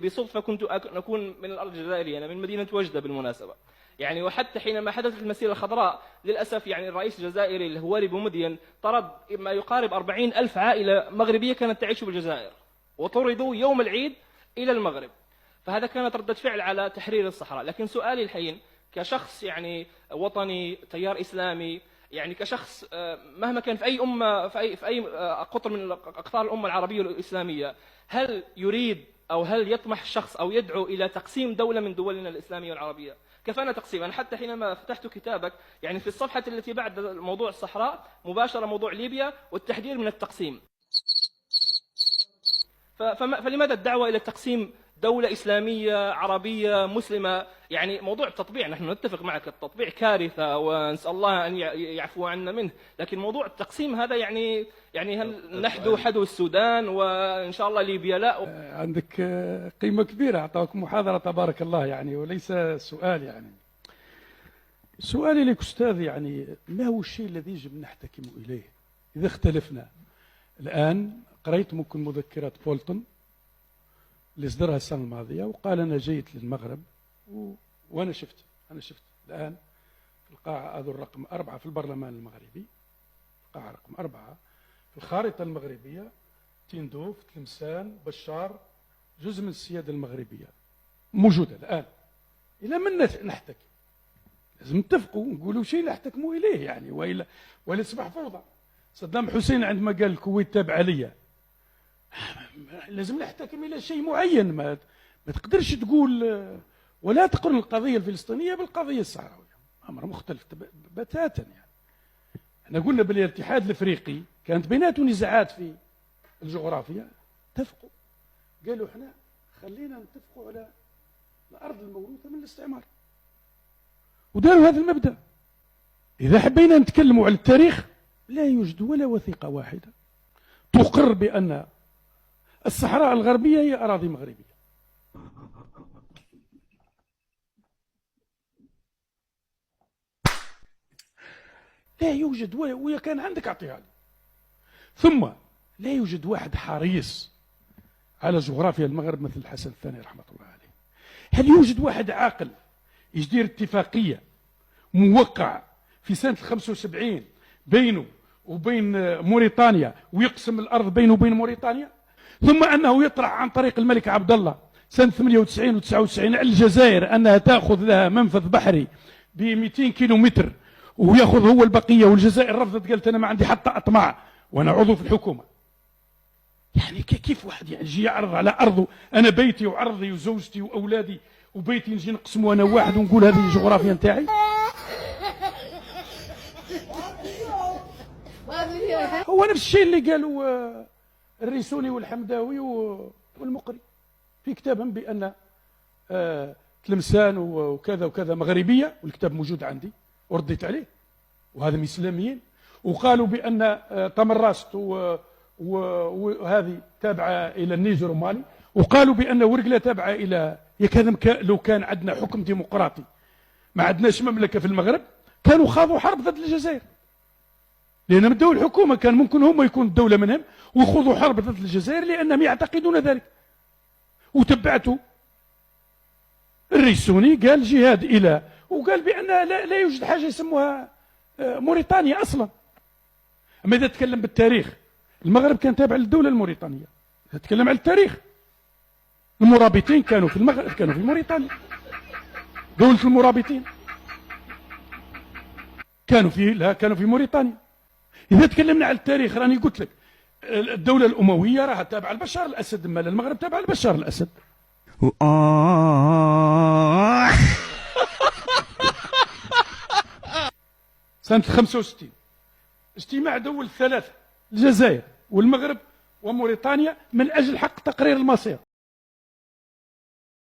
بصدفة كنت أكون من الأرض الجزائرية، أنا من مدينة وجدة بالمناسبة يعني. وحتى حينما حدثت المسيرة الخضراء للأسف يعني الرئيس الجزائري الهواري بومدين طرد ما يقارب 40,000 عائلة مغربية كانت تعيش بالجزائر، وطردوا يوم العيد إلى المغرب. فهذا كانت ردة فعل على تحرير الصحراء. لكن سؤالي الحين كشخص يعني وطني تيار إسلامي، يعني كشخص مهما كان في أي أمة في أي قطر من أقطار الأمة العربية الإسلامية، هل يريد أو هل يطمح الشخص أو يدعو إلى تقسيم دولة من دولنا الإسلامية والعربية؟ كفانا تقسيم. أنا حتى حينما فتحت كتابك يعني في الصفحة التي بعد موضوع الصحراء مباشرة موضوع ليبيا والتحذير من التقسيم. فلماذا الدعوة إلى تقسيم دولة إسلامية عربية مسلمة؟ يعني موضوع التطبيع نحن نتفق معك، التطبيع كارثة ونسأل الله أن يعفو عنا منه، لكن موضوع التقسيم هذا يعني هل نحذو حذو السودان وإن شاء الله ليبيا لا؟ عندك قيمة كبيرة، أعطاك محاضرة تبارك الله يعني، وليس سؤال يعني. سؤالي لك أستاذ يعني ما هو الشيء الذي يجب نحتكم إليه إذا اختلفنا؟ الآن قرأت ممكن مذكرات بولتون اللي اصدرها السنة الماضية وقال أنا جيت للمغرب وأنا شفت الآن في القاعة هذا الرقم 4 في البرلمان المغربي، القاعة رقم 4 في الخارطة المغربية، تندوف، تلمسان، بشار، جزء من السيادة المغربية موجودة الآن. إلى من نحتكم؟ لازم نتفقوا ونقولوا شيء نحتكموا إليه يعني، وإلا تصبح فوضى. صدام حسين عندما قال الكويت تابعة ليا، لازم نحتكم إلى شيء معين. ما تقدرش تقول ولا تقارن القضية الفلسطينية بالقضية الصحراوية، أمر مختلف بتاتا يعني. احنا قلنا بالاتحاد الافريقي كانت بيناتهم نزاعات في الجغرافيا، اتفقوا قالوا احنا خلينا نتفقوا على الأرض الموروثة من الاستعمار، وداروا هذا المبدأ. إذا حبينا نتكلموا على التاريخ لا يوجد ولا وثيقة واحدة تقر بأن الصحراء الغربية هي أراضي مغربية. لا يوجد، ويا كان عندك أعطيها لي. ثم لا يوجد واحد حريص على جغرافيا المغرب مثل الحسن الثاني رحمة الله عليه. هل يوجد واحد عاقل يدير اتفاقية موقع في سنة 75 بينه وبين موريتانيا ويقسم الأرض بينه وبين موريتانيا، ثم أنه يطرح عن طريق الملك عبد الله سنة 98 و 99 على الجزائر أنها تأخذ لها منفذ بحري ب 200 كيلومتر ويأخذ هو البقية، والجزائر رفضت قالت أنا ما عندي حتى أطماع وأنا عضو في الحكومة. يعني كيف واحد يعني يجي يعرض على أرضه أنا بيتي وعرضي وزوجتي وأولادي وبيتي نجي نقسمه أنا واحد ونقول هذه الجغرافيا نتاعي؟ هو نفس الشيء اللي قالوا الريسوني والحمداوي والمقري في كتابهم بأن تلمسان وكذا وكذا مغربية، والكتاب موجود عندي ورديت عليه، وهذا من الإسلاميين. وقالوا بأن تمراست وهذه تابعة إلى النيجر ومالي، وقالوا بأن ورقلة تابعة إلى يكذا. لو كان عندنا حكم ديمقراطي ما عندناش مملكة في المغرب كانوا خاضوا حرب ضد الجزائر، لأن مدوا الحكومة كان ممكن هم يكون الدولة منهم ويخوضوا حرب ضد الجزائر لأنهم يعتقدون ذلك. وتبعتوا الريسوني قال جهاد إلى، وقال بأن لا يوجد حاجة يسموها موريتانيا أصلا. أما إذا تكلم بالتاريخ المغرب كان تابع للدولة الموريتانية. إذا تكلم على التاريخ المرابطين كانوا في المغرب، كانوا في موريتانيا، دولة المرابطين كانوا في موريتانيا. إذا تكلمنا على التاريخ راني قلت لك الدولة الأموية راها تابعة لبشار الأسد، مال المغرب تابعة لبشار الأسد. سنة 65 اجتماع دول ثلاثة، الجزائر والمغرب وموريتانيا، من أجل حق تقرير المصير.